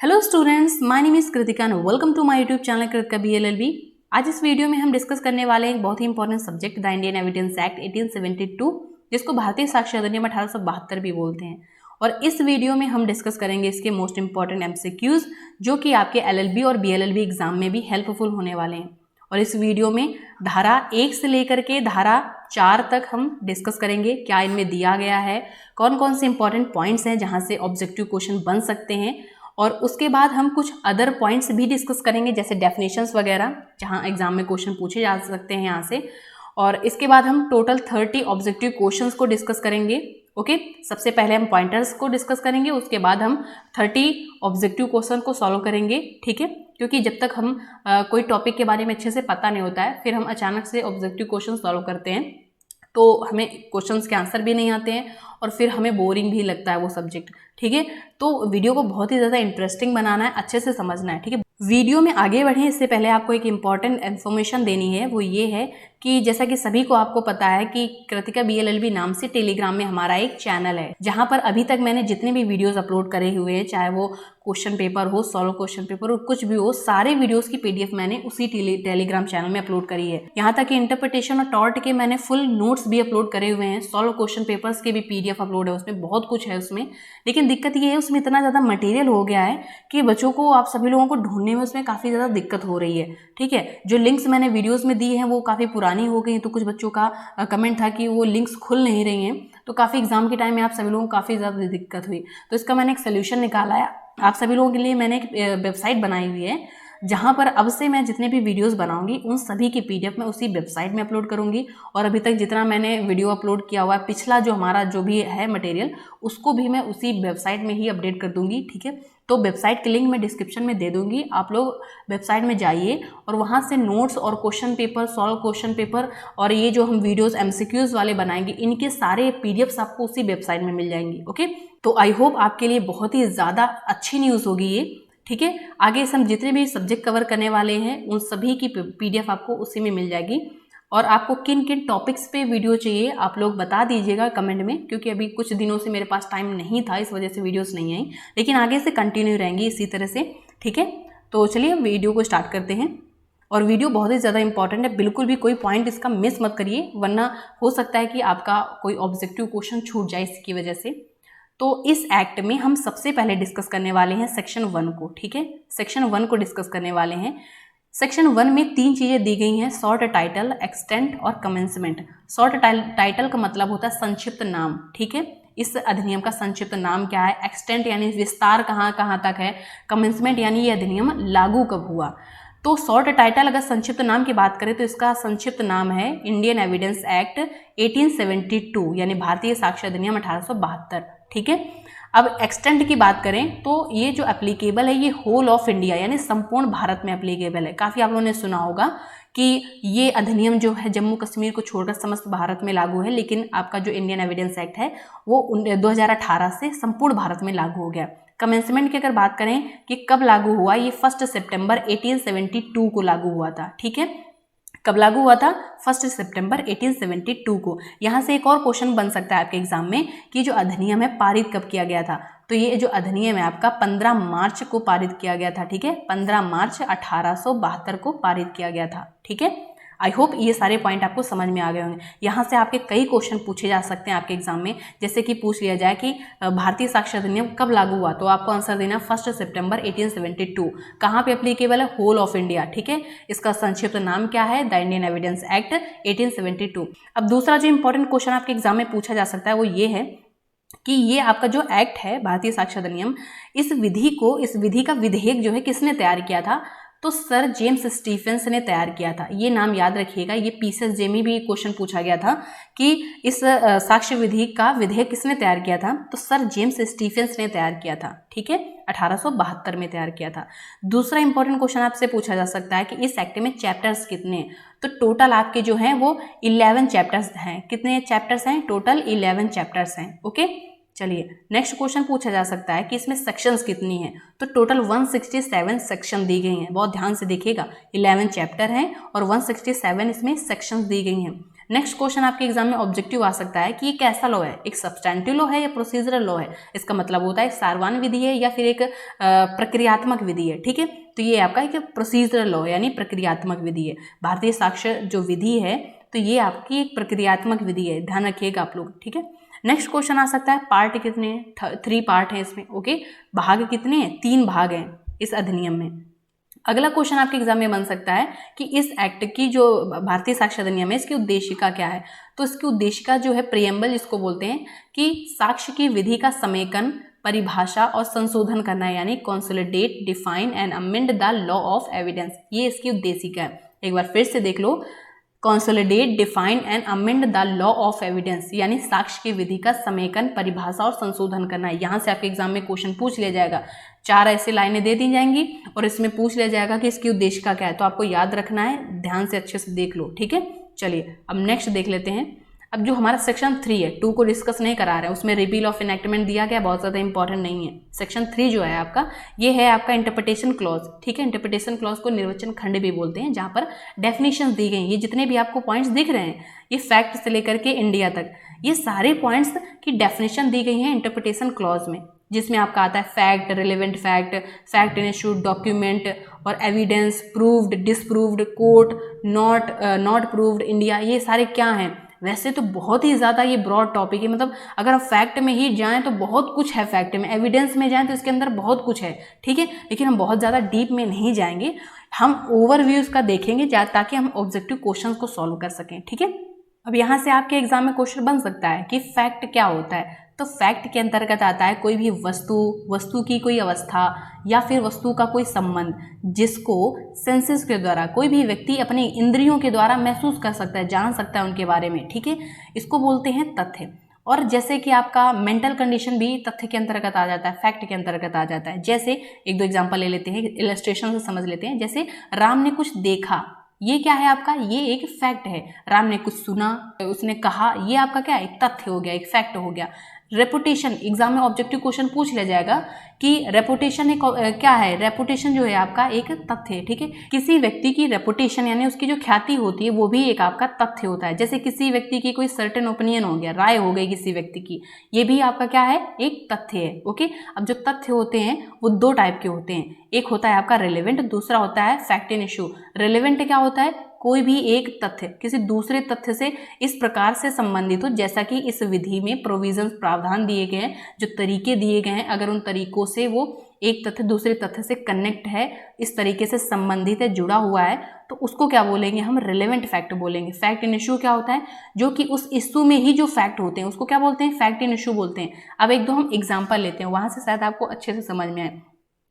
Hello students, my name is Kritika and welcome to my YouTube channel Kritika BLLB। आज इस video में हम discuss करने वाले हैं एक बहुत ही important subject the Indian evidence act 1872, जिसको भारतीय साक्ष्य अधिनियम 1872 भी बोलते हैं। और इस वीडियो में हम डिस्कस करेंगे इसके मोस्ट इंपॉर्टेंट MCQs, जो कि आपके LLB और BLLB एग्जाम में भी हेल्पफुल होने वाले हैं। और इस वीडियो में धारा 1 से लेकर के धारा 4 तक हम डिस्कस करेंगे क्या इनमें दिया गया है, कौन कौन से इंपॉर्टेंट पॉइंट्स हैं जहां से ऑब्जेक्टिव क्वेश्चन बन सकते हैं। और उसके बाद हम कुछ अदर पॉइंट्स भी डिस्कस करेंगे, जैसे डेफिनेशंस वगैरह, जहां एग्जाम में क्वेश्चन पूछे जा सकते हैं यहाँ से। और इसके बाद हम टोटल 30 ऑब्जेक्टिव क्वेश्चंस को डिस्कस करेंगे। ओके, सबसे पहले हम पॉइंटर्स को डिस्कस करेंगे, उसके बाद हम 30 ऑब्जेक्टिव क्वेश्चन को सॉल्व करेंगे। ठीक है, क्योंकि जब तक हम कोई टॉपिक के बारे में अच्छे से पता नहीं होता है, फिर हम अचानक से ऑब्जेक्टिव क्वेश्चन सॉल्व करते हैं तो हमें क्वेश्चंस के आंसर भी नहीं आते हैं और फिर हमें बोरिंग भी लगता है वो सब्जेक्ट। ठीक है, तो वीडियो को बहुत ही ज़्यादा इंटरेस्टिंग बनाना है, अच्छे से समझना है। ठीक है, वीडियो में आगे बढ़ें इससे पहले आपको एक इम्पॉर्टेंट इन्फॉर्मेशन देनी है। वो ये है कि जैसा कि सभी को आपको पता है कि कृतिका BLLB नाम से टेलीग्राम में हमारा एक चैनल है, जहां पर अभी तक मैंने जितने भी वीडियोस अपलोड करे हुए हैं, चाहे वो क्वेश्चन पेपर हो, सॉल्व क्वेश्चन पेपर हो, कुछ भी हो, सारे वीडियोस की PDF मैंने उसी टेलीग्राम चैनल में अपलोड करी है। यहाँ तक कि इंटरप्रिटेशन और टॉर्ट के मैंने फुल नोट्स भी अपलोड करे हुए हैं, सॉल्व क्वेश्चन पेपर्स के भी PDF अपलोड है, उसमें बहुत कुछ है उसमें। लेकिन दिक्कत ये है उसमें इतना ज़्यादा मटेरियल हो गया है कि बच्चों को, आप सभी लोगों को ढूंढने में उसमें काफ़ी ज़्यादा दिक्कत हो रही है। ठीक है, जो लिंक्स मैंने वीडियोस में दी हैं वो काफ़ी पुरानी हो गई, तो कुछ बच्चों का कमेंट था कि वो लिंक्स खुल नहीं रही हैं, तो काफ़ी एग्जाम के टाइम में आप सभी लोगों को काफ़ी ज़्यादा दिक्कत हुई। तो इसका मैंने एक सोल्यूशन निकाला है आप सभी लोगों के लिए। मैंने एक वेबसाइट बनाई हुई है जहां पर अब से मैं जितने भी वीडियोस बनाऊंगी उन सभी की PDF मैं उसी वेबसाइट में अपलोड करूंगी। और अभी तक जितना मैंने वीडियो अपलोड किया हुआ है, पिछला जो हमारा जो भी है मटेरियल, उसको भी मैं उसी वेबसाइट में ही अपडेट कर दूंगी। ठीक है, तो वेबसाइट की लिंक मैं डिस्क्रिप्शन में दे दूंगी, आप लोग वेबसाइट में जाइए और वहाँ से नोट्स और question paper, solve question paper और ये जो हम वीडियोस MCQs वाले बनाएंगे, इनके सारे PDFs आपको उसी वेबसाइट में मिल जाएंगी। ओके, तो आई होप आपके लिए बहुत ही ज़्यादा अच्छी न्यूज़ होगी ये। ठीक है, आगे से हम जितने भी सब्जेक्ट कवर करने वाले हैं उन सभी की PDF आपको उसी में मिल जाएगी। और आपको किन किन टॉपिक्स पे वीडियो चाहिए आप लोग बता दीजिएगा कमेंट में, क्योंकि अभी कुछ दिनों से मेरे पास टाइम नहीं था, इस वजह से वीडियोस नहीं आई, लेकिन आगे से कंटिन्यू रहेंगी इसी तरह से। ठीक है, तो चलिए वीडियो को स्टार्ट करते हैं। और वीडियो बहुत ही ज़्यादा इंपॉर्टेंट है, बिल्कुल भी कोई पॉइंट इसका मिस मत करिए, वरना हो सकता है कि आपका कोई ऑब्जेक्टिव क्वेश्चन छूट जाए इसकी वजह से। तो इस एक्ट में हम सबसे पहले डिस्कस करने वाले हैं सेक्शन 1 को। ठीक है, सेक्शन 1 को डिस्कस करने वाले हैं। सेक्शन 1 में 3 चीज़ें दी गई हैं, शॉर्ट टाइटल, एक्सटेंट और कमेंसमेंट। शॉर्ट टाइटल का मतलब होता है संक्षिप्त नाम। ठीक है, इस अधिनियम का संक्षिप्त नाम क्या है, एक्सटेंट यानी विस्तार कहाँ कहाँ तक है, कमेंसमेंट यानी ये अधिनियम लागू कब हुआ। तो शॉर्ट टाइटल, अगर संक्षिप्त नाम की बात करें तो इसका संक्षिप्त नाम है इंडियन एविडेंस एक्ट 1872, यानी भारतीय साक्ष्य अधिनियम 1872। ठीक है, अब एक्सटेंट की बात करें तो ये जो एप्लीकेबल है ये होल ऑफ इंडिया यानी संपूर्ण भारत में एप्लीकेबल है। काफ़ी आप लोगों ने सुना होगा कि ये अधिनियम जो है जम्मू कश्मीर को छोड़कर समस्त भारत में लागू है, लेकिन आपका जो इंडियन एविडेंस एक्ट है वो 2018 से संपूर्ण भारत में लागू हो गया। कमेंसमेंट की अगर बात करें कि कब लागू हुआ, ये 1 सितंबर 1872 को लागू हुआ था। ठीक है, कब लागू हुआ था, 1 सितंबर 1872 को। यहाँ से एक और क्वेश्चन बन सकता है आपके एग्जाम में कि जो अधिनियम है पारित कब किया गया था, तो ये जो अधिनियम है आपका 15 मार्च को पारित किया गया था। ठीक है, 15 मार्च 1872 को पारित किया गया था। ठीक है, आई होप ये सारे पॉइंट आपको समझ में आ गए होंगे। यहाँ से आपके कई क्वेश्चन पूछे जा सकते हैं आपके एग्जाम में, जैसे कि पूछ लिया जाए कि भारतीय साक्ष्य अधिनियम कब लागू हुआ, तो आपको आंसर देना 1 सितंबर 1872। कहाँ पे एप्लीकेबल है, होल ऑफ इंडिया। ठीक है, इसका संक्षिप्त नाम क्या है, द इंडियन एविडेंस एक्ट 1872। अब दूसरा जो इंपॉर्टेंट क्वेश्चन आपके एग्जाम में पूछा जा सकता है वो ये है कि ये आपका जो एक्ट है भारतीय साक्ष्य अधिनियम, इस विधि का विधेयक जो है किसने तैयार किया था, तो सर जेम्स स्टीफेंस ने तैयार किया था। ये नाम याद रखिएगा, ये PCSJ में भी क्वेश्चन पूछा गया था कि इस साक्ष्य विधि का विधेयक किसने तैयार किया था, तो सर जेम्स स्टीफेंस ने तैयार किया था। ठीक है, 1872 में तैयार किया था। दूसरा इंपॉर्टेंट क्वेश्चन आपसे पूछा जा सकता है कि इस एक्ट में चैप्टर्स कितने हैं, तो टोटल आपके जो हैं वो 11 चैप्टर्स हैं। कितने चैप्टर्स हैं, टोटल 11 चैप्टर्स हैं। ओके, चलिए नेक्स्ट क्वेश्चन पूछा जा सकता है कि इसमें सेक्शंस कितनी हैं, तो टोटल 167 सेक्शन दी गई हैं। बहुत ध्यान से देखिएगा, 11 चैप्टर हैं और 167 इसमें सेक्शंस दी गई हैं। नेक्स्ट क्वेश्चन आपके एग्जाम में ऑब्जेक्टिव आ सकता है कि ये कैसा लॉ है, एक सब्सटैंटिव लॉ है या प्रोसीजरल लॉ है। इसका मतलब होता है सारवान विधि है या फिर एक प्रक्रियात्मक विधि है। ठीक है, तो ये आपका एक प्रोसीजरल लॉ यानी प्रक्रियात्मक विधि है। भारतीय साक्ष्य जो विधि है तो ये आपकी एक प्रक्रियात्मक विधि है, ध्यान रखिएगा आप लोग। ठीक है, नेक्स्ट क्वेश्चन आ सकता है पार्ट कितने हैं, 3 पार्ट हैं इसमें। ओके, भाग कितने हैं, 3 भाग हैं इस अधिनियम में। अगला क्वेश्चन आपके एग्जाम में बन सकता है कि इस एक्ट की जो भारतीय साक्ष्य अधिनियम है इसकी उद्देशिका क्या है। तो इसकी उद्देशिका जो है प्रियम्बल जिसको बोलते हैं कि साक्ष्य की विधि का समेकन, परिभाषा और संशोधन करना है, यानी consolidate, define and amend the law of evidence, ये इसकी उद्देशिका है। एक बार फिर से देख लो, consolidate, define and amend the law of evidence, यानी साक्ष्य की विधि का समेकन, परिभाषा और संशोधन करना है। यहाँ से आपके एग्जाम में क्वेश्चन पूछ लिया जाएगा, 4 ऐसे लाइनें दे दी जाएंगी और इसमें पूछ लिया जाएगा कि इसकी उद्देशिका क्या है। तो आपको याद रखना है, ध्यान से अच्छे से देख लो। ठीक है, चलिए अब नेक्स्ट देख लेते हैं। अब जो हमारा सेक्शन 3 है, 2 को डिस्कस नहीं करा रहा है, उसमें रिपील ऑफ इनैक्टमेंट दिया गया, बहुत ज़्यादा इंपॉर्टेंट नहीं है। सेक्शन 3 जो है आपका, ये है आपका इंटरप्रिटेशन क्लॉज। ठीक है, इंटरप्रिटेशन क्लॉज को निर्वचन खंड भी बोलते हैं, जहाँ पर डेफिनेशंस दी गई। ये जितने भी आपको पॉइंट्स दिख रहे हैं, ये फैक्ट से लेकर के इंडिया तक, ये सारे पॉइंट्स की डेफिनेशन दी गई हैं इंटरप्रिटेशन क्लॉज में, जिसमें आपका आता है fact, relevant fact, fact in issue, document और evidence, proved, disproved, court, not proved, India, ये सारे क्या हैं। वैसे तो बहुत ही ज़्यादा ये ब्रॉड टॉपिक है, मतलब अगर हम फैक्ट में ही जाएं तो बहुत कुछ है फैक्ट में, एविडेंस में जाएं तो इसके अंदर बहुत कुछ है। ठीक है, लेकिन हम बहुत ज़्यादा डीप में नहीं जाएंगे, हम ओवरव्यूज का देखेंगे ताकि हम ऑब्जेक्टिव क्वेश्चंस को सॉल्व कर सकें। ठीक है, अब यहाँ से आपके एग्जाम में क्वेश्चन बन सकता है कि फैक्ट क्या होता है। तो फैक्ट के अंतर्गत आता है कोई भी वस्तु की कोई अवस्था या फिर वस्तु का कोई संबंध जिसको सेंसेस के द्वारा कोई भी व्यक्ति अपने इंद्रियों के द्वारा महसूस कर सकता है, जान सकता है उनके बारे में। ठीक है, इसको बोलते हैं तथ्य। और जैसे कि आपका मेंटल कंडीशन भी तथ्य के अंतर्गत आ जाता है, फैक्ट के अंतर्गत आ जाता है। जैसे 1-2 एग्जाम्पल ले लेते हैं, इलस्ट्रेशन से समझ लेते हैं। जैसे राम ने कुछ देखा, ये क्या है आपका, ये एक फैक्ट है। राम ने कुछ सुना, उसने कहा, ये आपका क्या है, एक तथ्य हो गया, एक फैक्ट हो गया। रेपुटेशन, एग्जाम में ऑब्जेक्टिव क्वेश्चन पूछ लिया जाएगा कि रेपुटेशन एक क्या है। रेपुटेशन जो है आपका एक तथ्य है। ठीक है, किसी व्यक्ति की रेपुटेशन यानी उसकी जो ख्याति होती है वो भी एक आपका तथ्य होता है। जैसे किसी व्यक्ति की कोई सर्टेन ओपिनियन हो गया, राय हो गई किसी व्यक्ति की, ये भी आपका क्या है, एक तथ्य है। ओके, अब जो तथ्य होते हैं वो 2 टाइप के होते हैं, एक होता है आपका रिलेवेंट, दूसरा होता है फैक्ट इन इशू। रिलेवेंट क्या होता है, कोई भी एक तथ्य किसी दूसरे तथ्य से इस प्रकार से संबंधित हो जैसा कि इस विधि में प्रोविजंस, प्रावधान दिए गए हैं, जो तरीके दिए गए हैं, अगर उन तरीकों से वो एक तथ्य दूसरे तथ्य से कनेक्ट है, इस तरीके से संबंधित है, जुड़ा हुआ है, तो उसको क्या बोलेंगे हम, रिलेवेंट फैक्ट बोलेंगे। फैक्ट इन इशू क्या होता है, जो कि उस इशू में ही जो फैक्ट होते हैं उसको क्या बोलते हैं, फैक्ट इन इशू बोलते हैं। अब 1-2 हम एग्जाम्पल लेते हैं, वहां से शायद आपको अच्छे से समझ में आए।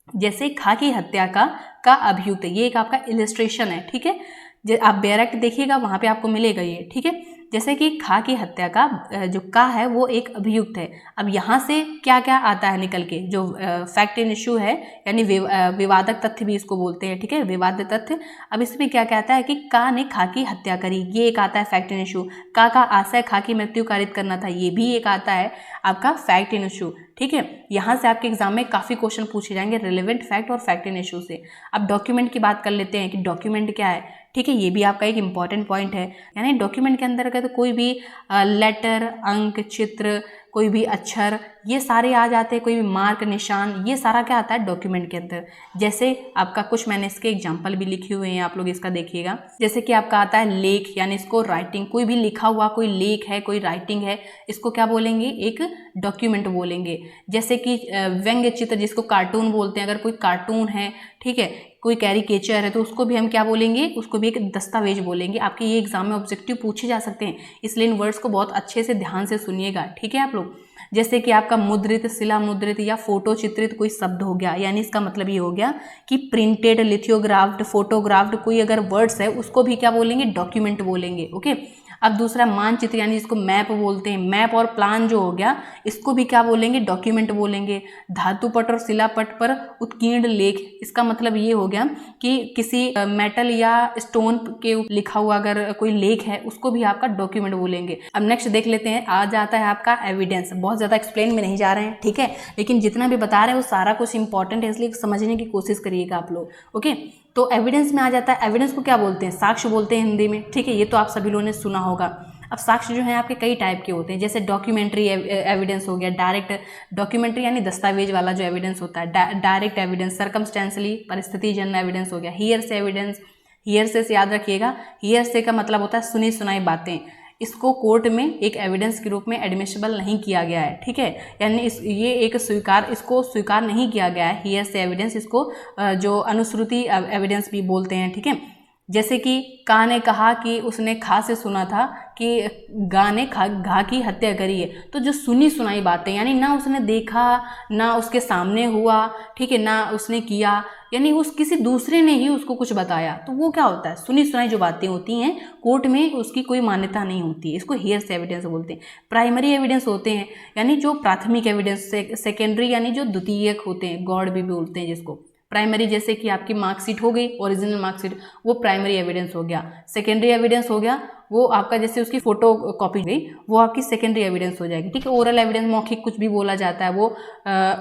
जैसे खां की हत्या का अभियुक्त, ये एक आपका इलस्ट्रेशन है। ठीक है, आप बैरक्ट देखिएगा वहाँ पे आपको मिलेगा ये। ठीक है, जैसे कि खां की हत्या का जो का है वो एक अभियुक्त है। अब यहाँ से क्या क्या आता है निकल के, जो फैक्ट इन इशू है यानी विवादक तथ्य भी इसको बोलते हैं। ठीक है, विवाद तथ्य। अब इसमें क्या कहता है कि का ने खां की हत्या करी, ये एक आता है फैक्ट इन इशू। का आशय खां की मृत्यु कारित करना था, ये भी एक आता है आपका फैक्ट इन इशू। ठीक है, यहाँ से आपके एग्जाम में काफ़ी क्वेश्चन पूछे जाएंगे रिलेवेंट फैक्ट और फैक्ट इन इशू से। अब डॉक्यूमेंट की बात कर लेते हैं कि डॉक्यूमेंट क्या है। ठीक है, ये भी आपका एक इंपॉर्टेंट पॉइंट है, यानी डॉक्यूमेंट के अंतर्गत कोई भी लेटर, अंक, चित्र, कोई भी अक्षर, ये सारे आ जाते हैं, कोई भी मार्क, निशान, ये सारा क्या आता है डॉक्यूमेंट के अंदर। जैसे आपका कुछ मैंने इसके एग्जांपल भी लिखे हुए हैं, आप लोग इसका देखिएगा। जैसे कि आपका आता है लेख, यानी इसको राइटिंग, कोई भी लिखा हुआ कोई लेख है, कोई राइटिंग है, इसको क्या बोलेंगे, एक डॉक्यूमेंट बोलेंगे। जैसे कि व्यंग्य चित्र, जिसको कार्टून बोलते हैं, अगर कोई कार्टून है, ठीक है, कोई कैरिकेचर है, तो उसको भी हम क्या बोलेंगे, उसको भी एक दस्तावेज बोलेंगे। आपके ये एग्जाम में ऑब्जेक्टिव पूछे जा सकते हैं, इसलिए इन वर्ड्स को बहुत अच्छे से ध्यान से सुनिएगा। ठीक है आप लोग, जैसे कि आपका मुद्रित, शिला मुद्रित या फोटो चित्रित कोई शब्द हो गया, यानी इसका मतलब ये हो गया कि प्रिंटेड, लिथियोग्राफ्ड, फोटोग्राफ्ड कोई अगर वर्ड्स है उसको भी क्या बोलेंगे, डॉक्यूमेंट बोलेंगे। ओके, अब दूसरा मानचित्र, यानी इसको मैप बोलते हैं। मैप और प्लान जो हो गया, इसको भी क्या बोलेंगे, डॉक्यूमेंट बोलेंगे। धातुपट और शिलापट पर उत्कीर्ण लेख, इसका मतलब ये हो गया कि किसी मेटल या स्टोन के लिखा हुआ अगर कोई लेख है, उसको भी आपका डॉक्यूमेंट बोलेंगे। अब नेक्स्ट देख लेते हैं, आ जाता है आपका एविडेंस। बहुत ज़्यादा एक्सप्लेन में नहीं जा रहे हैं, ठीक है, लेकिन जितना भी बता रहे हैं वो सारा कुछ इंपॉर्टेंट है, इसलिए समझने की कोशिश करिएगा आप लोग। ओके, तो एविडेंस में आ जाता है। एविडेंस को क्या बोलते हैं, साक्ष्य बोलते हैं हिंदी में। ठीक है, ये तो आप सभी लोगों ने सुना होगा। अब साक्ष्य जो है आपके कई टाइप के होते हैं, जैसे डॉक्यूमेंट्री एविडेंस हो गया, डायरेक्ट डॉक्यूमेंट्री यानी दस्तावेज वाला जो एविडेंस होता है, डायरेक्ट एविडेंस, सर्कमस्टेंशली परिस्थितिजन्य एविडेंस हो गया, हियरसे एविडेंस। हियरसे से याद रखिएगा, हियरसे का मतलब होता है सुनी सुनाई बातें। इसको कोर्ट में एक एविडेंस के रूप में एडमिसिबल नहीं किया गया है, ठीक है, यानी इसको स्वीकार नहीं किया गया है हियरसे एविडेंस। इसको जो अनुश्रुति एविडेंस भी बोलते हैं, ठीक है। जैसे कि का ने कहा कि उसने खा से सुना था कि गा ने घा की हत्या करी है, तो जो सुनी सुनाई बातें, यानी ना उसने देखा, ना उसके सामने हुआ, ठीक है, ना उसने किया, यानी उस किसी दूसरे ने ही उसको कुछ बताया, तो वो क्या होता है, सुनी सुनाई जो बातें होती हैं कोर्ट में उसकी कोई मान्यता नहीं होती है, इसको हियरसे एविडेंस बोलते हैं। प्राइमरी एविडेंस होते हैं, यानी जो प्राथमिक एविडेंस, सेकेंडरी यानी जो द्वितीयक होते हैं, गौड़ भी बोलते हैं जिसको। प्राइमरी जैसे कि आपकी मार्कशीट हो गई, ओरिजिनल मार्कशीट, वो प्राइमरी एविडेंस हो गया। सेकेंडरी एविडेंस हो गया वो आपका जैसे उसकी फोटो कॉपी गई, वो आपकी सेकेंडरी एविडेंस हो जाएगी, ठीक है। ओरल एविडेंस, मौखिक कुछ भी बोला जाता है, वो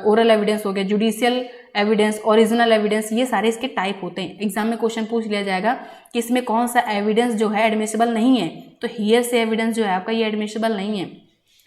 ओरल एविडेंस हो गया। जुडिशियल एविडेंस, ओरिजिनल एविडेंस, ये सारे इसके टाइप होते हैं। एग्जाम में क्वेश्चन पूछ लिया जाएगा कि इसमें कौन सा एविडेंस जो है एडमिसिबल नहीं है, तो हियरसे एविडेंस जो है आपका ये एडमिसिबल नहीं है,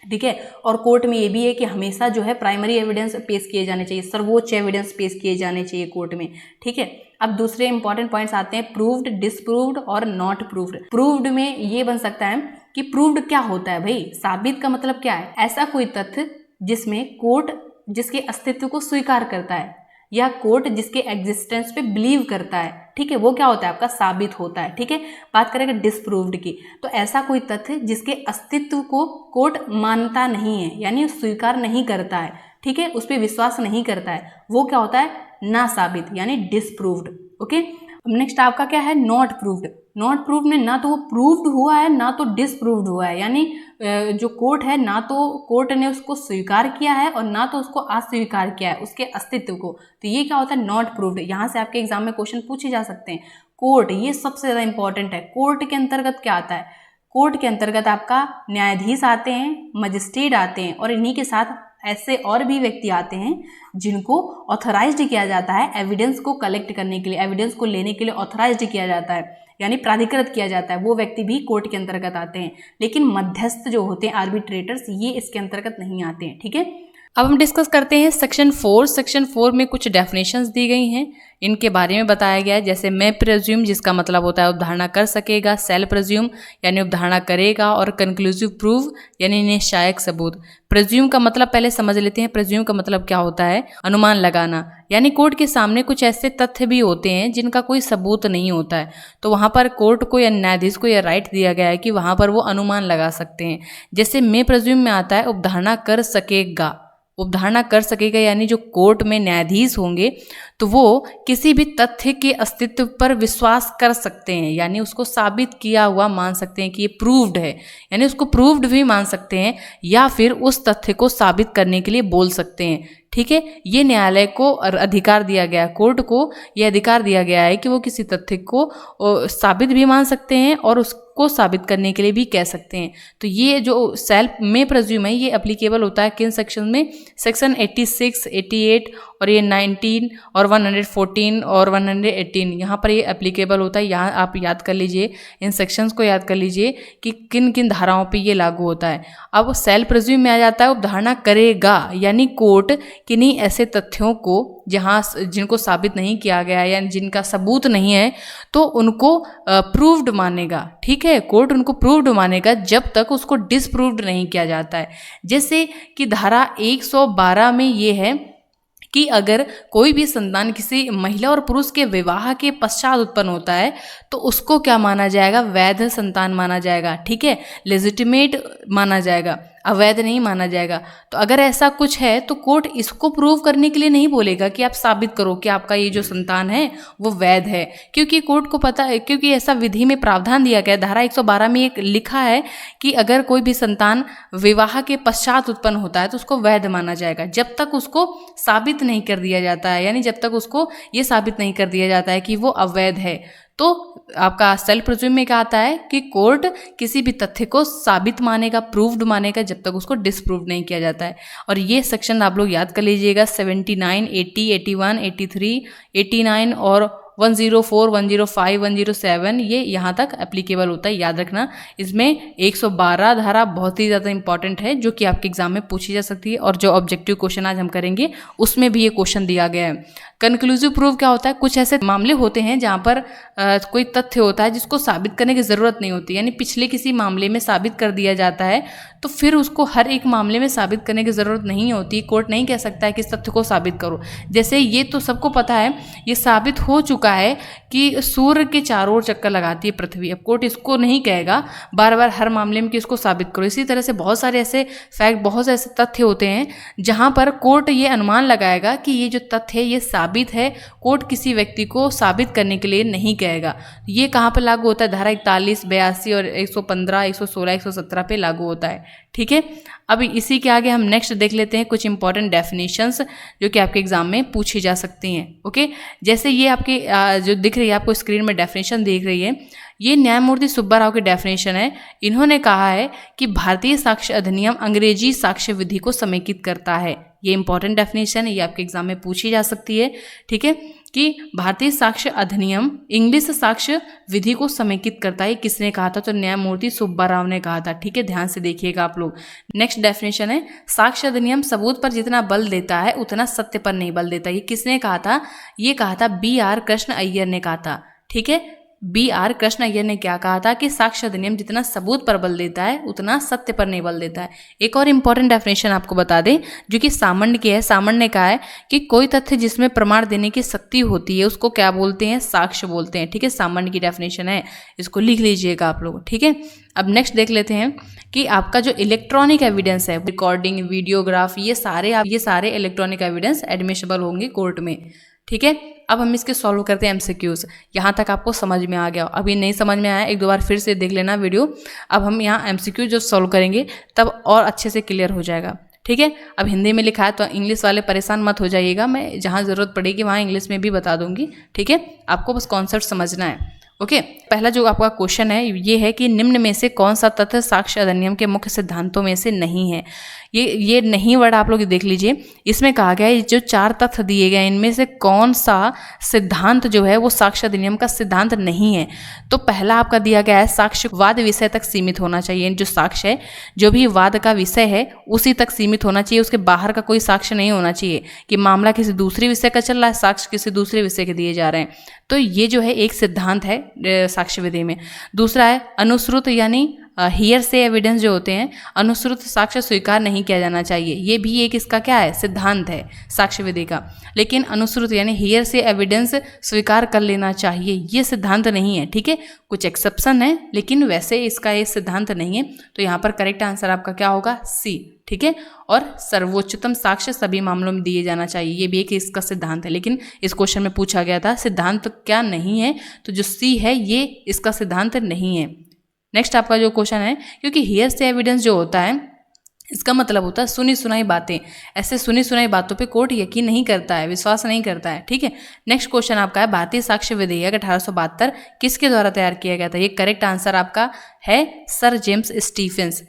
ठीक है। और कोर्ट में ये भी है कि हमेशा जो है प्राइमरी एविडेंस पेश किए जाने चाहिए, सर्वोच्च एविडेंस पेश किए जाने चाहिए कोर्ट में, ठीक है। अब दूसरे इंपॉर्टेंट पॉइंट्स आते हैं, प्रूव्ड, डिसप्रूव्ड और नॉट प्रूव्ड। प्रूव्ड में ये बन सकता है कि प्रूव्ड क्या होता है भाई, साबित का मतलब क्या है, ऐसा कोई तथ्य जिसमें कोर्ट जिसके अस्तित्व को स्वीकार करता है, या कोर्ट जिसके एग्जिस्टेंस पे बिलीव करता है, ठीक है, वो क्या होता है आपका साबित होता है, ठीक है। बात करेंगे डिसप्रूव्ड की, तो ऐसा कोई तथ्य जिसके अस्तित्व को कोर्ट मानता नहीं है, यानी स्वीकार नहीं करता है, ठीक है, उस पर विश्वास नहीं करता है, वो क्या होता है ना साबित, यानी डिसप्रूव्ड, ओके। नेक्स्ट आपका क्या है, नॉट प्रूव्ड। नॉट प्रूव्ड में ना तो वो प्रूव्ड हुआ है ना तो डिसप्रूव्ड हुआ है, यानी जो कोर्ट है ना तो कोर्ट ने उसको स्वीकार किया है और ना तो उसको अस्वीकार किया है उसके अस्तित्व को, तो ये क्या होता है नॉट प्रूव्ड। यहाँ से आपके एग्जाम में क्वेश्चन पूछे जा सकते हैं। कोर्ट, ये सबसे ज़्यादा इंपॉर्टेंट है। कोर्ट के अंतर्गत क्या आता है, कोर्ट के अंतर्गत आपका न्यायाधीश आते हैं, मजिस्ट्रेट आते हैं, और इन्हीं के साथ ऐसे और भी व्यक्ति आते हैं जिनको ऑथराइज्ड किया जाता है एविडेंस को कलेक्ट करने के लिए, एविडेंस को लेने के लिए ऑथराइज्ड किया जाता है, यानी प्राधिकृत किया जाता है, वो व्यक्ति भी कोर्ट के अंतर्गत आते हैं। लेकिन मध्यस्थ जो होते हैं, आर्बिट्रेटर्स, ये इसके अंतर्गत नहीं आते हैं, ठीक है। अब हम डिस्कस करते हैं सेक्शन 4। सेक्शन 4 में कुछ डेफिनेशंस दी गई हैं, इनके बारे में बताया गया है। जैसे मे प्रेज्यूम, जिसका मतलब होता है उपधारणा कर सकेगा, सेल प्रेज्यूम यानी उपधारणा करेगा, और कंक्लूसिव प्रूफ यानी निश्चायक सबूत। प्रेज्यूम का मतलब पहले समझ लेते हैं। प्रेज्यूम का मतलब क्या होता है, अनुमान लगाना, यानी कोर्ट के सामने कुछ ऐसे तथ्य भी होते हैं जिनका कोई सबूत नहीं होता है, तो वहाँ पर कोर्ट को या न्यायाधीश को यह राइट दिया गया है कि वहाँ पर वो अनुमान लगा सकते हैं। जैसे मे प्रेज्यूम में आता है उपधारणा कर सकेगा। उपधारणा कर सकेगा यानी जो कोर्ट में न्यायाधीश होंगे तो वो किसी भी तथ्य के अस्तित्व पर विश्वास कर सकते हैं, यानी उसको साबित किया हुआ मान सकते हैं कि ये प्रूव्ड है, यानी उसको प्रूव्ड भी मान सकते हैं, या फिर उस तथ्य को साबित करने के लिए बोल सकते हैं, ठीक है। ये न्यायालय को अधिकार दिया गया, कोर्ट को यह अधिकार दिया गया है कि वो किसी तथ्य को साबित भी मान सकते हैं और उसको साबित करने के लिए भी कह सकते हैं। तो ये जो सेल्फ में प्रेज्यूम है ये एप्लीकेबल होता है किन सेक्शन में, सेक्शन 86, 88 और ये 19 और 114 और 118, यहाँ पर ये एप्लीकेबल होता है। यहाँ आप याद कर लीजिए, इन सेक्शंस को याद कर लीजिए कि किन किन धाराओं पे ये लागू होता है। अब सेल्फ प्रेज्यूम में आ जाता है उपधारणा करेगा, यानी कोर्ट किन्हीं ऐसे तथ्यों को जिनको साबित नहीं किया गया है या जिनका सबूत नहीं है तो उनको प्रूव्ड मानेगा, ठीक है। कोर्ट उनको प्रूव्ड मानेगा जब तक उसको डिसप्रूव्ड नहीं किया जाता है। जैसे कि धारा 112 में ये है कि अगर कोई भी संतान किसी महिला और पुरुष के विवाह के पश्चात उत्पन्न होता है तो उसको क्या माना जाएगा, वैध संतान माना जाएगा, ठीक है, लेजिटिमेट माना जाएगा, अवैध नहीं माना जाएगा। तो अगर ऐसा कुछ है तो कोर्ट इसको प्रूव करने के लिए नहीं बोलेगा कि आप साबित करो कि आपका ये जो संतान है वो वैध है, क्योंकि कोर्ट को पता है, क्योंकि ऐसा विधि में प्रावधान दिया गया है। धारा 112 में एक लिखा है कि अगर कोई भी संतान विवाह के पश्चात उत्पन्न होता है तो उसको वैध माना जाएगा, जब तक उसको साबित नहीं कर दिया जाता है, यानी जब तक उसको ये साबित नहीं कर दिया जाता है कि वो अवैध है। तो आपका सेल्फ प्रेज्यूम में क्या आता है कि कोर्ट किसी भी तथ्य को साबित मानेगा, प्रूव्ड मानेगा, जब तक उसको डिसप्रूव नहीं किया जाता है। और ये सेक्शन आप लोग याद कर लीजिएगा, 79, 80, 81, 83, 89 और 104, 105, 107 ये यहाँ तक एप्लीकेबल होता है, याद रखना। इसमें 112 धारा बहुत ही ज़्यादा इंपॉर्टेंट है जो कि आपके एग्जाम में पूछी जा सकती है, और जो ऑब्जेक्टिव क्वेश्चन आज हम करेंगे उसमें भी ये क्वेश्चन दिया गया है। कंक्लूसिव प्रूफ क्या होता है? कुछ ऐसे मामले होते हैं जहाँ पर कोई तथ्य होता है जिसको साबित करने की ज़रूरत नहीं होती, यानी पिछले किसी मामले में साबित कर दिया जाता है तो फिर उसको हर एक मामले में साबित करने की ज़रूरत नहीं होती। कोर्ट नहीं कह सकता है कि इस तथ्य को साबित करो। जैसे ये तो सबको पता है, ये साबित हो चुका है कि सूर्य के चारों ओर चक्कर लगाती है पृथ्वी। अब कोर्ट इसको नहीं कहेगा बार बार हर मामले में कि इसको साबित करो। इसी तरह से बहुत सारे ऐसे फैक्ट, बहुत से ऐसे तथ्य होते हैं जहाँ पर कोर्ट ये अनुमान लगाएगा कि ये जो तथ्य है ये साबित है। कोर्ट किसी व्यक्ति को साबित करने के लिए नहीं कहेगा। ये कहाँ पर लागू होता है? धारा 41, 82 और 115, 116, 117 पे लागू होता है। ठीक है, अब इसी के आगे हम नेक्स्ट देख लेते हैं कुछ इंपॉर्टेंट डेफिनेशंस जो कि आपके एग्जाम में पूछी जा सकती हैं। ओके, जैसे ये आपके जो दिख रही है आपको स्क्रीन में डेफिनेशन दिख रही है, ये न्यायमूर्ति सुब्बा राव की डेफिनेशन है। इन्होंने कहा है कि भारतीय साक्ष्य अधिनियम अंग्रेजी साक्ष्य विधि को समेकित करता है। ये इंपॉर्टेंट डेफिनेशन है, ये आपके एग्जाम में पूछी जा सकती है। ठीक है, कि भारतीय साक्ष्य अधिनियम इंग्लिश साक्ष्य विधि को समेकित करता है। किसने कहा था? तो न्यायमूर्ति सुब्बा राव ने कहा था। ठीक है, ध्यान से देखिएगा आप लोग। नेक्स्ट डेफिनेशन है, साक्ष्य अधिनियम सबूत पर जितना बल देता है उतना सत्य पर नहीं बल देता। ये किसने कहा था? ये कहा था B.R. कृष्ण अय्यर ने कहा था। ठीक है, B.R. कृष्ण अय्यर ने क्या कहा था कि साक्ष्य अधिनियम जितना सबूत पर बल देता है उतना सत्य पर नहीं बल देता है। एक और इंपॉर्टेंट डेफिनेशन आपको बता दें जो कि सामंड की है। सामंड ने कहा है कि कोई तथ्य जिसमें प्रमाण देने की शक्ति होती है उसको क्या बोलते हैं? साक्ष्य बोलते हैं। ठीक है, सामंड की डेफिनेशन है, इसको लिख लीजिएगा आप लोग। ठीक है, अब नेक्स्ट देख लेते हैं कि आपका जो इलेक्ट्रॉनिक एविडेंस है, रिकॉर्डिंग, वीडियोग्राफ, ये सारे इलेक्ट्रॉनिक एविडेंस एडमिसिबल होंगे कोर्ट में। ठीक है, अब हम इसके सॉल्व करते हैं एमसीक्यूज। यहाँ तक आपको समझ में आ गया। अभी नहीं समझ में आया एक दो बार फिर से देख लेना वीडियो। अब हम यहाँ एमसीक्यू जो सॉल्व करेंगे तब और अच्छे से क्लियर हो जाएगा। ठीक है, अब हिंदी में लिखा है तो इंग्लिश वाले परेशान मत हो जाइएगा, मैं जहाँ ज़रूरत पड़ेगी वहाँ इंग्लिश में भी बता दूंगी। ठीक है, आपको बस कॉन्सेप्ट समझना है। ओके, पहला जो आपका क्वेश्चन है ये है कि निम्न में से कौन सा तथ्य साक्ष्य अधिनियम के मुख्य सिद्धांतों में से नहीं है। ये नहीं वर्ड आप लोग देख लीजिए। इसमें कहा गया है जो 4 तथ्य दिए गए इनमें से कौन सा सिद्धांत जो है वो साक्ष्य अधिनियम का सिद्धांत नहीं है। तो पहला आपका दिया गया है साक्ष्यवाद विषय तक सीमित होना चाहिए। जो साक्ष्य है, जो भी वाद का विषय है उसी तक सीमित होना चाहिए, उसके बाहर का कोई साक्ष्य नहीं होना चाहिए कि मामला किसी दूसरे विषय का चल रहा है, साक्ष्य किसी दूसरे विषय के दिए जा रहे हैं। तो ये जो है एक सिद्धांत है साक्ष्य विधि में। दूसरा है अनुश्रुत यानी हियर से एविडेंस जो होते हैं, अनुश्रुत साक्ष्य स्वीकार नहीं किया जाना चाहिए। ये भी एक इसका क्या है? सिद्धांत है साक्ष्य विधि का। लेकिन अनुश्रुत यानी हियर से एविडेंस स्वीकार कर लेना चाहिए, ये सिद्धांत नहीं है। ठीक है, कुछ एक्सेप्शन है लेकिन वैसे इसका ये सिद्धांत नहीं है। तो यहाँ पर करेक्ट आंसर आपका क्या होगा? सी। ठीक है, और सर्वोच्चतम साक्ष्य सभी मामलों में दिए जाना चाहिए, ये भी एक इसका सिद्धांत है। लेकिन इस क्वेश्चन में पूछा गया था सिद्धांत क्या नहीं है, तो जो सी है ये इसका सिद्धांत नहीं है। नेक्स्ट आपका जो क्वेश्चन है, क्योंकि हियर से एविडेंस जो होता है इसका मतलब होता है सुनी सुनाई बातें। ऐसे सुनी सुनाई बातों पे कोर्ट यकीन नहीं करता है, विश्वास नहीं करता है। ठीक है, नेक्स्ट क्वेश्चन आपका है भारतीय साक्ष्य विधेयक 1872 किसके द्वारा तैयार किया गया था। ये करेक्ट आंसर आपका है सर जेम्स स्टीफेंस।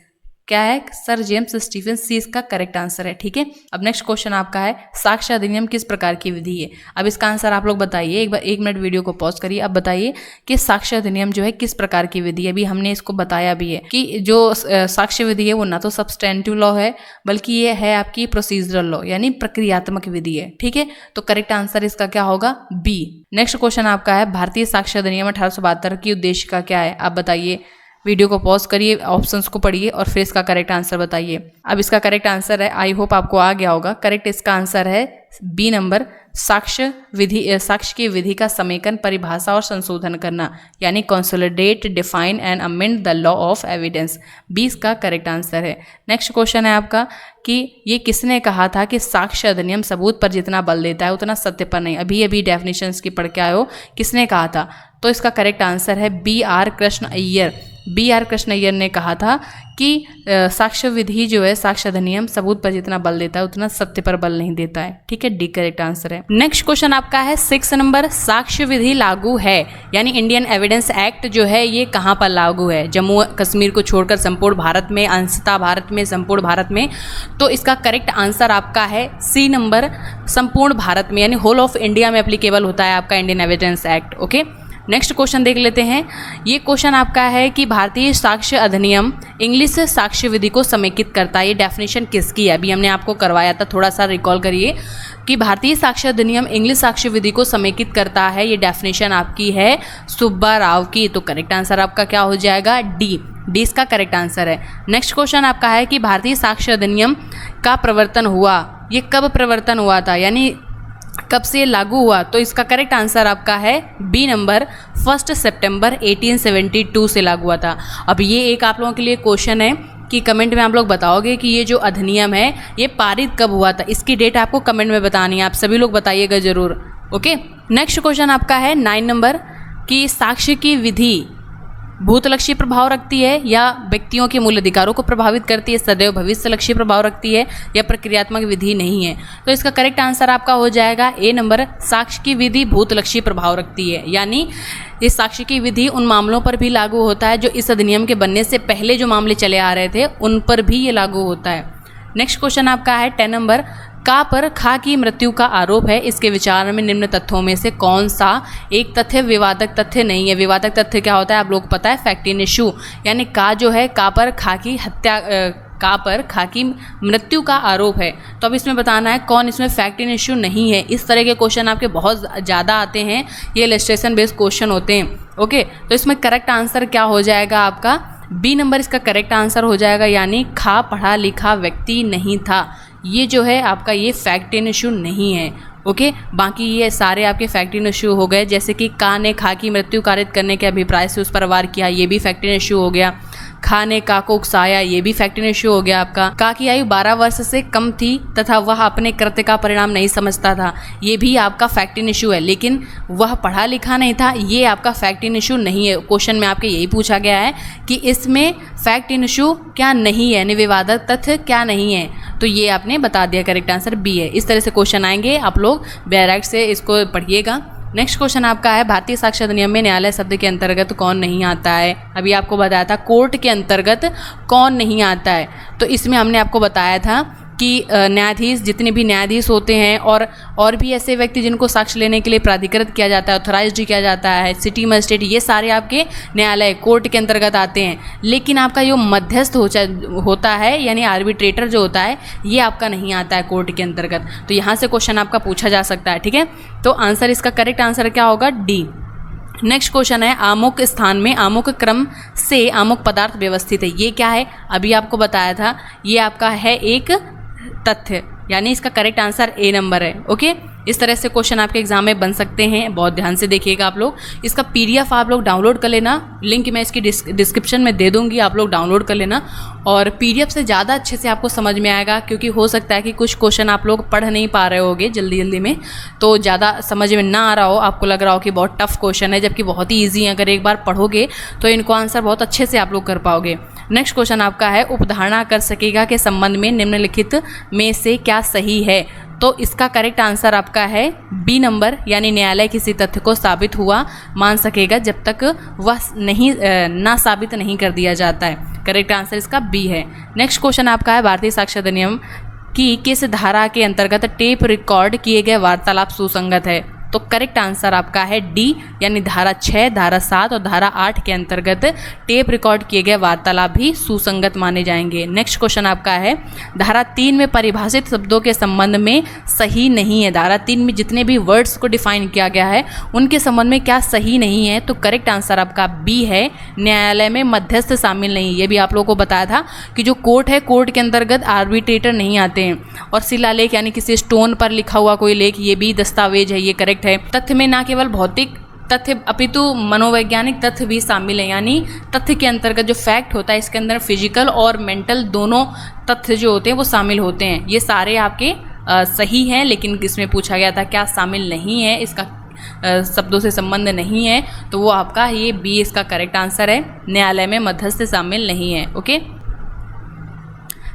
क्या है? सर जेम्स स्टीफेंस, सी इसका करेक्ट आंसर है। ठीक है, अब नेक्स्ट क्वेश्चन आपका है साक्ष्य अधिनियम किस प्रकार की विधि है। अब इसका आंसर आप लोग बताइए, एक बार 1 मिनट वीडियो को पॉज करिए। अब बताइए कि साक्ष्य अधिनियम जो है किस प्रकार की विधि है। अभी हमने इसको बताया भी है कि जो साक्ष्य विधि है वो ना तो सब्सटेंटिव लॉ है बल्कि ये है आपकी प्रोसीजरल लॉ यानी प्रक्रियात्मक विधि है। ठीक है, तो करेक्ट आंसर इसका क्या होगा? बी। नेक्स्ट क्वेश्चन आपका है भारतीय साक्ष्य अधिनियम 1872 की उद्देश्य का क्या है। आप बताइए, वीडियो को पॉज करिए, ऑप्शंस को पढ़िए और फिर इसका करेक्ट आंसर बताइए। अब इसका करेक्ट आंसर है, आई होप आपको आ गया होगा। करेक्ट इसका आंसर है बी नंबर, साक्ष्य की विधि का समेकन, परिभाषा और संशोधन करना यानी consolidate, define and amend the law of evidence. 20 का करेक्ट आंसर है। नेक्स्ट क्वेश्चन है आपका कि ये किसने कहा था कि साक्ष्य अधिनियम सबूत पर जितना बल देता है उतना सत्य पर नहीं। अभी डेफिनेशंस की पढ़ के आए हो, किसने कहा था? तो इसका करेक्ट आंसर है B.R. कृष्ण अय्यर। B.R. कृष्णय्यर ने कहा था कि साक्ष्य विधि जो है, साक्ष्य अधिनियम सबूत पर जितना बल देता है उतना सत्य पर बल नहीं देता है। ठीक है, डी करेक्ट आंसर है। नेक्स्ट क्वेश्चन आपका है 6 नंबर, साक्ष्य विधि लागू है यानी इंडियन एविडेंस एक्ट जो है ये कहाँ पर लागू है? जम्मू कश्मीर को छोड़कर संपूर्ण भारत में, अंशतः भारत में, संपूर्ण भारत में। तो इसका करेक्ट आंसर आपका है सी नंबर, संपूर्ण भारत में यानी होल ऑफ इंडिया में एप्लीकेबल होता है आपका Indian evidence act. Okay, next question देख लेते हैं। ये क्वेश्चन आपका है कि भारतीय साक्ष्य अधिनियम इंग्लिश साक्ष्य विधि को समेकित करता है। ये डेफिनेशन किसकी है? अभी हमने आपको करवाया था, थोड़ा सा रिकॉल करिए कि भारतीय साक्ष्य अधिनियम इंग्लिश साक्ष्य विधि को समेकित करता है। ये डेफिनेशन आपकी है सुब्बा राव की। तो करेक्ट आंसर आपका क्या हो जाएगा? डी इसका करेक्ट आंसर है। नेक्स्ट क्वेश्चन आपका है कि भारतीय साक्ष्य अधिनियम का प्रवर्तन हुआ, ये कब प्रवर्तन हुआ था यानी कब से लागू हुआ? तो इसका करेक्ट आंसर आपका है बी नंबर, 1 सितंबर 1872 से लागू हुआ था। अब ये एक आप लोगों के लिए क्वेश्चन है कि कमेंट में आप लोग बताओगे कि ये जो अधिनियम है ये पारित कब हुआ था, इसकी डेट आपको कमेंट में बतानी है। आप सभी लोग बताइएगा जरूर। ओके, नेक्स्ट क्वेश्चन आपका है 9 नंबर कि साक्ष्य की विधि भूतलक्षी प्रभाव रखती है या व्यक्तियों के मूल अधिकारों को प्रभावित करती है, सदैव भविष्यलक्षी प्रभाव रखती है या प्रक्रियात्मक विधि नहीं है? तो इसका करेक्ट आंसर आपका हो जाएगा ए नंबर, साक्ष्य की विधि भूतलक्षी प्रभाव रखती है यानी इस साक्ष्य की विधि उन मामलों पर भी लागू होता है जो इस अधिनियम के बनने से पहले जो मामले चले आ रहे थे उन पर भी ये लागू होता है। नेक्स्ट क्वेश्चन आपका है 10 नंबर, का पर खा की मृत्यु का आरोप है, इसके विचार में निम्न तथ्यों में से कौन सा एक तथ्य विवादक तथ्य नहीं है? विवादक तथ्य क्या होता है आप लोग को पता है? फैक्ट इन इशू यानी का जो है का पर खा की हत्या, का पर खा की मृत्यु का आरोप है। तो अब इसमें बताना है कौन इसमें फैक्ट इन इशू नहीं है। इस तरह के क्वेश्चन आपके बहुत ज़्यादा आते हैं, ये इलस्ट्रेशन बेस्ड क्वेश्चन होते हैं। ओके, तो इसमें करेक्ट आंसर क्या हो जाएगा आपका? बी नंबर इसका करेक्ट आंसर हो जाएगा यानी खा पढ़ा लिखा व्यक्ति नहीं था। ये जो है आपका ये फैक्ट इन इशू नहीं है। ओके, बाकी ये सारे आपके फैक्ट इन इशू हो गए, जैसे कि का ने खा की मृत्यु कारित करने के अभिप्राय से उस पर वार किया, ये भी फैक्ट इन इशू हो गया। खा ने का को उकसाया, ये भी फैक्ट इन इशू हो गया आपका। का की आयु 12 वर्ष से कम थी तथा वह अपने कृत्य का परिणाम नहीं समझता था, ये भी आपका फैक्ट इन इशू है। लेकिन वह पढ़ा लिखा नहीं था, ये आपका फैक्ट इन इशू नहीं है। क्वेश्चन में आपके यही पूछा गया है कि इसमें फैक्ट इन इशू क्या नहीं है यानी विवादक तथ्य क्या नहीं है, तो ये आपने बता दिया, करेक्ट आंसर बी है। इस तरह से क्वेश्चन आएंगे, आप लोग डायरेक्ट से इसको पढ़िएगा। नेक्स्ट क्वेश्चन आपका है भारतीय साक्ष्य अधिनियम में न्यायालय शब्द के अंतर्गत कौन नहीं आता है? अभी आपको बताया था कोर्ट के अंतर्गत कौन नहीं आता है। तो इसमें हमने आपको बताया था कि न्यायाधीश, जितने भी न्यायाधीश होते हैं और भी ऐसे व्यक्ति जिनको साक्ष्य लेने के लिए प्राधिकृत किया जाता है, ऑथराइज्ड किया जाता है, सिटी मजिस्ट्रेट, ये सारे आपके न्यायालय कोर्ट के अंतर्गत आते हैं। लेकिन आपका जो मध्यस्थ होता है यानी आर्बिट्रेटर जो होता है, ये आपका नहीं आता है कोर्ट के अंतर्गत। तो यहाँ से क्वेश्चन आपका पूछा जा सकता है। ठीक है, तो आंसर इसका करेक्ट आंसर क्या होगा? डी। नेक्स्ट क्वेश्चन है आमुक स्थान में आमुक क्रम से आमुक पदार्थ व्यवस्थित है, ये क्या है? अभी आपको बताया था, ये आपका है एक तथ्य यानी इसका करेक्ट आंसर ए नंबर है। ओके, इस तरह से क्वेश्चन आपके एग्जाम में बन सकते हैं, बहुत ध्यान से देखिएगा आप लोग। इसका पीडीएफ आप लोग डाउनलोड कर लेना, लिंक मैं इसकी डिस्क्रिप्शन में दे दूंगी, आप लोग डाउनलोड कर लेना। और पीडीएफ से ज़्यादा अच्छे से आपको समझ में आएगा, क्योंकि हो सकता है कि कुछ क्वेश्चन आप लोग पढ़ नहीं पा रहे होगे जल्दी में, तो ज़्यादा समझ में ना आ रहा हो, आपको लग रहा हो कि बहुत टफ क्वेश्चन है, जबकि बहुत ही ईजी है। अगर एक बार पढ़ोगे तो इनको आंसर बहुत अच्छे से आप लोग कर पाओगे। नेक्स्ट क्वेश्चन आपका है उपधारणा कर सकेगा के संबंध में निम्नलिखित में से क्या सही है? तो इसका करेक्ट आंसर आपका है बी नंबर यानी न्यायालय किसी तथ्य को साबित हुआ मान सकेगा जब तक वह ना साबित नहीं कर दिया जाता है। करेक्ट आंसर इसका बी है। नेक्स्ट क्वेश्चन आपका है भारतीय साक्ष्य अधिनियम की किस धारा के अंतर्गत टेप रिकॉर्ड किए गए वार्तालाप सुसंगत है? तो करेक्ट आंसर आपका है डी यानी धारा 6, धारा 7 और धारा 8 के अंतर्गत टेप रिकॉर्ड किए गए वार्तालाप भी सुसंगत माने जाएंगे। नेक्स्ट क्वेश्चन आपका है धारा 3 में परिभाषित शब्दों के संबंध में सही नहीं है। धारा 3 में जितने भी वर्ड्स को डिफाइन किया गया है उनके संबंध में क्या सही नहीं है? तो करेक्ट आंसर आपका बी है, न्यायालय में मध्यस्थ शामिल नहीं। ये भी आप लोगों को बताया था कि जो कोर्ट है, कोर्ट के अंतर्गत आर्बिट्रेटर नहीं आते हैं। और शिलालेख यानी किसी स्टोन पर लिखा हुआ कोई लेख, ये भी दस्तावेज है, ये करेक्ट है। तथ्य में ना केवल भौतिक तथ्य अपितु मनोवैज्ञानिक तथ्य भी शामिल है, यानी तथ्य के अंतर्गत जो फैक्ट होता है इसके अंदर फिजिकल और मेंटल दोनों तथ्य जो होते हैं वो शामिल होते हैं। ये सारे आपके सही हैं, लेकिन इसमें पूछा गया था क्या शामिल नहीं है, इसका शब्दों से संबंध नहीं है, तो वो आपका ये बी इसका करेक्ट आंसर है, न्यायालय में मध्यस्थ शामिल नहीं है। ओके,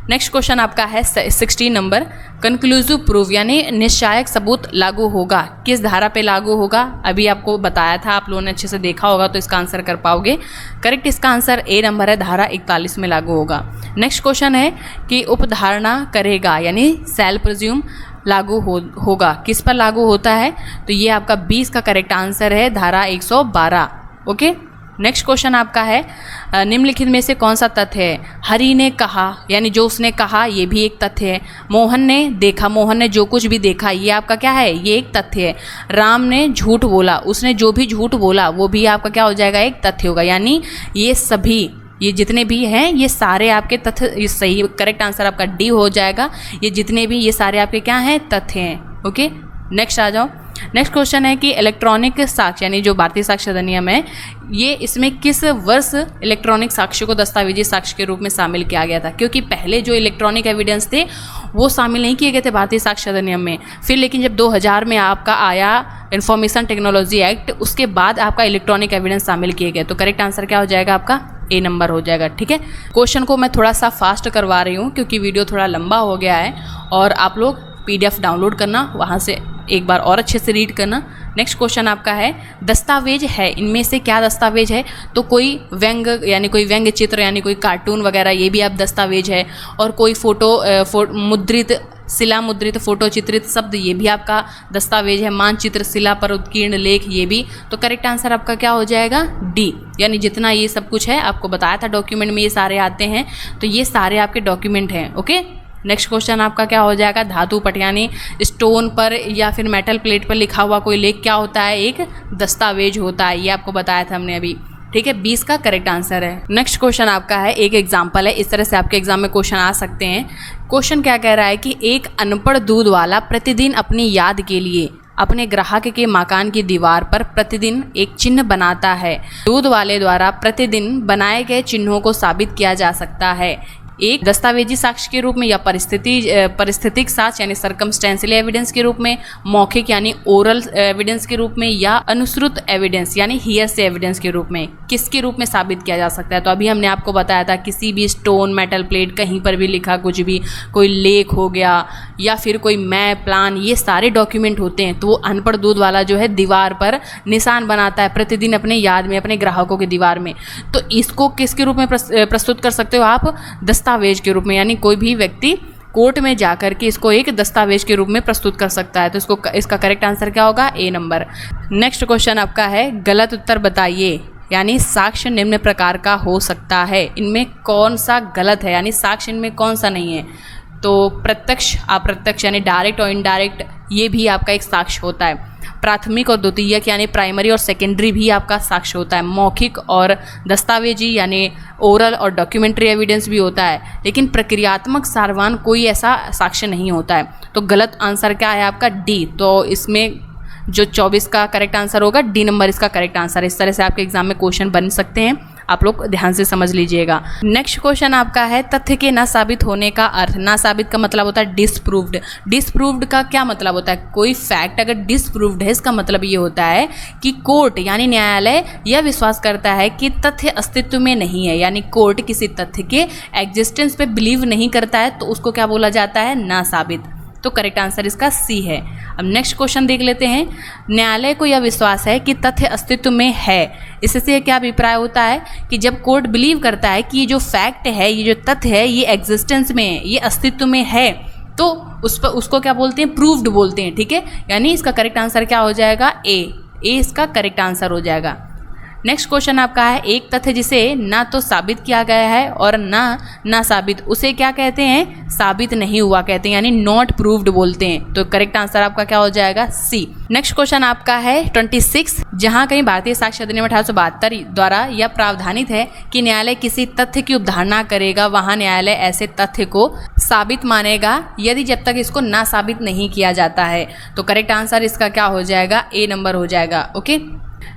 नेक्स्ट क्वेश्चन आपका है 16 नंबर, कंक्लूसिव प्रूफ यानी निश्चायक सबूत लागू होगा, किस धारा पे लागू होगा? अभी आपको बताया था, आप लोगों ने अच्छे से देखा होगा तो इसका आंसर कर पाओगे। करेक्ट इसका आंसर ए नंबर है, धारा 41 में लागू होगा। नेक्स्ट क्वेश्चन है कि उपधारणा करेगा यानी सेल प्रिज्यूम लागू होगा, किस पर लागू होता है? तो ये आपका 20 का करेक्ट आंसर है, धारा 112। ओके, नेक्स्ट क्वेश्चन आपका है निम्नलिखित में से कौन सा तथ्य है? हरि ने कहा यानी जो उसने कहा, ये भी एक तथ्य है। मोहन ने देखा, मोहन ने जो कुछ भी देखा, ये आपका क्या है? ये एक तथ्य है। राम ने झूठ बोला, उसने जो भी झूठ बोला वो भी आपका क्या हो जाएगा? एक तथ्य होगा। यानी ये सभी, ये जितने भी हैं ये सारे आपके तथ्य, ये सही करेक्ट आंसर आपका डी हो जाएगा। ये जितने भी, ये सारे आपके क्या हैं? तथ्य हैं। ओके, नेक्स्ट आ जाओ। नेक्स्ट क्वेश्चन है कि इलेक्ट्रॉनिक साक्ष्य यानी जो भारतीय साक्ष्य अधिनियम है, ये इसमें किस वर्ष इलेक्ट्रॉनिक साक्ष्य को दस्तावेजी साक्ष्य के रूप में शामिल किया गया था? क्योंकि पहले जो इलेक्ट्रॉनिक एविडेंस थे वो शामिल नहीं किए गए थे भारतीय साक्ष्य अधिनियम में। फिर लेकिन जब 2000 में आपका आया इंफॉर्मेशन टेक्नोलॉजी एक्ट, उसके बाद आपका इलेक्ट्रॉनिक एविडेंस शामिल किए गए। तो करेक्ट आंसर क्या हो जाएगा? आपका ए नंबर हो जाएगा। ठीक है, क्वेश्चन को मैं थोड़ा सा फास्ट करवा रही हूँ क्योंकि वीडियो थोड़ा लंबा हो गया है, और आप लोग PDF डाउनलोड करना, वहाँ से एक बार और अच्छे से रीड करना। नेक्स्ट क्वेश्चन आपका है दस्तावेज है, इनमें से क्या दस्तावेज है? तो कोई व्यंग यानी कोई व्यंग्य चित्र यानी कोई कार्टून वगैरह, ये भी आप दस्तावेज है। और कोई मुद्रित, शिला मुद्रित, फोटो चित्रित शब्द, ये भी आपका दस्तावेज है। मानचित्र, शिला पर उत्कीर्ण लेख, ये भी। तो करेक्ट आंसर आपका क्या हो जाएगा? डी। यानी जितना ये सब कुछ है, आपको बताया था डॉक्यूमेंट में ये सारे आते हैं, तो ये सारे आपके डॉक्यूमेंट हैं। ओके, नेक्स्ट क्वेश्चन आपका क्या हो जाएगा? धातु पट यानी स्टोन पर या फिर मेटल प्लेट पर लिखा हुआ कोई लेख क्या होता है? एक दस्तावेज होता है। ये आपको बताया था हमने अभी। ठीक है, 20 का करेक्ट आंसर है। नेक्स्ट क्वेश्चन आपका है, एक एग्जाम्पल है, इस तरह से आपके एग्जाम में क्वेश्चन आ सकते हैं। क्वेश्चन क्या कह रहा है कि एक अनपढ़ दूध वाला प्रतिदिन अपनी याद के लिए अपने ग्राहक के मकान की दीवार पर प्रतिदिन एक चिन्ह बनाता है। दूध वाले द्वारा प्रतिदिन बनाए गए चिन्हों को साबित किया जा सकता है एक दस्तावेजी साक्ष्य के रूप में, या परिस्थितिक साक्ष्य यानी सर्कमस्टेंशियल एविडेंस के रूप में, मौखिक यानी ओरल एविडेंस के रूप में, या अनुश्रुत एविडेंस यानी हियरसे एविडेंस के रूप में, किसके रूप में साबित किया जा सकता है? तो अभी हमने आपको बताया था किसी भी स्टोन, मेटल प्लेट, कहीं पर भी लिखा कुछ भी, कोई लेख हो गया या फिर कोई मैप, प्लान, ये सारे डॉक्यूमेंट होते हैं। तो वो अनपढ़ दूध वाला जो है दीवार पर निशान बनाता है प्रतिदिन अपने याद में, अपने ग्राहकों की दीवार में। तो इसको किसके रूप में प्रस्तुत कर सकते हो आप? दस्तावेज के रूप में। यानी कोई भी व्यक्ति कोर्ट में जाकर के इसको एक दस्तावेज के रूप में प्रस्तुत कर सकता है। तो इसका करेक्ट आंसर क्या होगा? ए नंबर। नेक्स्ट क्वेश्चन आपका है गलत उत्तर बताइए, यानी साक्ष्य निम्न प्रकार का हो सकता है, इनमें कौन सा गलत है? यानी साक्ष्य इनमें कौन सा नहीं है? तो प्रत्यक्ष, अप्रत्यक्ष यानी डायरेक्ट और इनडायरेक्ट, ये भी आपका एक साक्ष्य होता है। प्राथमिक और द्वितीयक यानी प्राइमरी और सेकेंडरी भी आपका साक्ष्य होता है। मौखिक और दस्तावेजी यानी ओरल और डॉक्यूमेंट्री एविडेंस भी होता है। लेकिन प्रक्रियात्मक सारवान कोई ऐसा साक्ष्य नहीं होता है। तो गलत आंसर क्या है आपका? डी। तो इसमें जो 24 का करेक्ट आंसर होगा, डी नंबर इसका करेक्ट आंसर है। इस तरह से आपके एग्जाम में क्वेश्चन बन सकते हैं, आप लोग ध्यान से समझ लीजिएगा। नेक्स्ट क्वेश्चन आपका है तथ्य के ना साबित होने का अर्थ। ना साबित का मतलब होता है डिसप्रूव्ड। डिसप्रूव्ड का क्या मतलब होता है? कोई फैक्ट अगर डिसप्रूव्ड है, इसका मतलब ये होता है कि कोर्ट यानी न्यायालय यह विश्वास करता है कि तथ्य अस्तित्व में नहीं है। यानी कोर्ट किसी तथ्य के एग्जिस्टेंस पे बिलीव नहीं करता है, तो उसको क्या बोला जाता है? ना साबित। तो करेक्ट आंसर इसका सी है। अब नेक्स्ट क्वेश्चन देख लेते हैं। न्यायालय को यह विश्वास है कि तथ्य अस्तित्व में है। इससे क्या अभिप्राय होता है कि जब कोर्ट बिलीव करता है कि ये जो फैक्ट है, ये जो तथ्य है, ये एग्जिस्टेंस में है, ये अस्तित्व में है, तो उसको क्या बोलते हैं? प्रूव्ड बोलते हैं। ठीक है, यानी इसका करेक्ट आंसर क्या हो जाएगा? ए इसका करेक्ट आंसर हो जाएगा। नेक्स्ट क्वेश्चन आपका है एक तथ्य जिसे ना तो साबित किया गया है और ना साबित, उसे क्या कहते हैं? साबित नहीं हुआ कहते हैं, यानी नॉट प्रूव्ड बोलते हैं। तो करेक्ट आंसर आपका क्या हो जाएगा? सी। नेक्स्ट क्वेश्चन आपका है 26। जहां कहीं भारतीय साक्ष्य अधिनियम 1872 द्वारा यह प्रावधानित है कि न्यायालय किसी तथ्य की अवधारणा करेगा, वहां न्यायालय ऐसे तथ्य को साबित मानेगा यदि जब तक इसको ना साबित नहीं किया जाता है। तो करेक्ट आंसर इसका क्या हो जाएगा? ए नंबर हो जाएगा। ओके,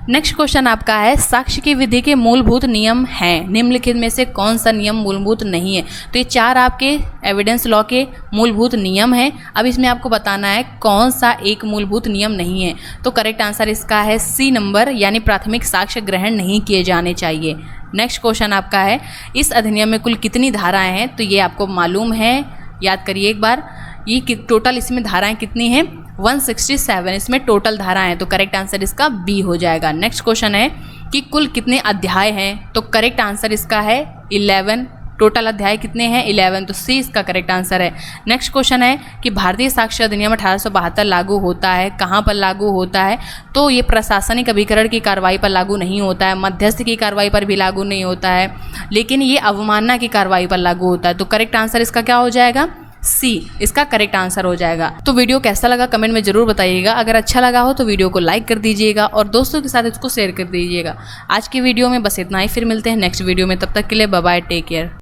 नेक्स्ट क्वेश्चन आपका है साक्ष्य की विधि के मूलभूत नियम हैं, निम्नलिखित में से कौन सा नियम मूलभूत नहीं है। तो ये 4 आपके एविडेंस लॉ के मूलभूत नियम हैं। अब इसमें आपको बताना है कौन सा एक मूलभूत नियम नहीं है। तो करेक्ट आंसर इसका है सी नंबर, यानी प्राथमिक साक्ष्य ग्रहण नहीं किए जाने चाहिए। नेक्स्ट क्वेश्चन आपका है इस अधिनियम में कुल कितनी धाराएं हैं। तो ये आपको मालूम है, याद करिए एक बार, ये टोटल इसमें धाराएं कितनी हैं 167 इसमें टोटल धाराएं हैं। तो करेक्ट आंसर इसका बी हो जाएगा। नेक्स्ट क्वेश्चन है कि कुल कितने अध्याय हैं। तो करेक्ट आंसर इसका है 11। टोटल अध्याय कितने हैं 11, तो सी इसका करेक्ट आंसर है। नेक्स्ट क्वेश्चन है कि भारतीय साक्ष्य अधिनियम 1872 लागू होता है, कहाँ पर लागू होता है। तो ये प्रशासनिक अभिकरण की कार्रवाई पर लागू नहीं होता है, मध्यस्थ की कार्रवाई पर भी लागू नहीं होता है, लेकिन ये अवमानना की कार्रवाई पर लागू होता है। तो करेक्ट आंसर इसका क्या हो जाएगा, सी इसका करेक्ट आंसर हो जाएगा। तो वीडियो कैसा लगा कमेंट में जरूर बताइएगा। अगर अच्छा लगा हो तो वीडियो को लाइक कर दीजिएगा और दोस्तों के साथ इसको शेयर कर दीजिएगा। आज की वीडियो में बस इतना ही, फिर मिलते हैं नेक्स्ट वीडियो में। तब तक के लिए बाय बाय, टेक केयर।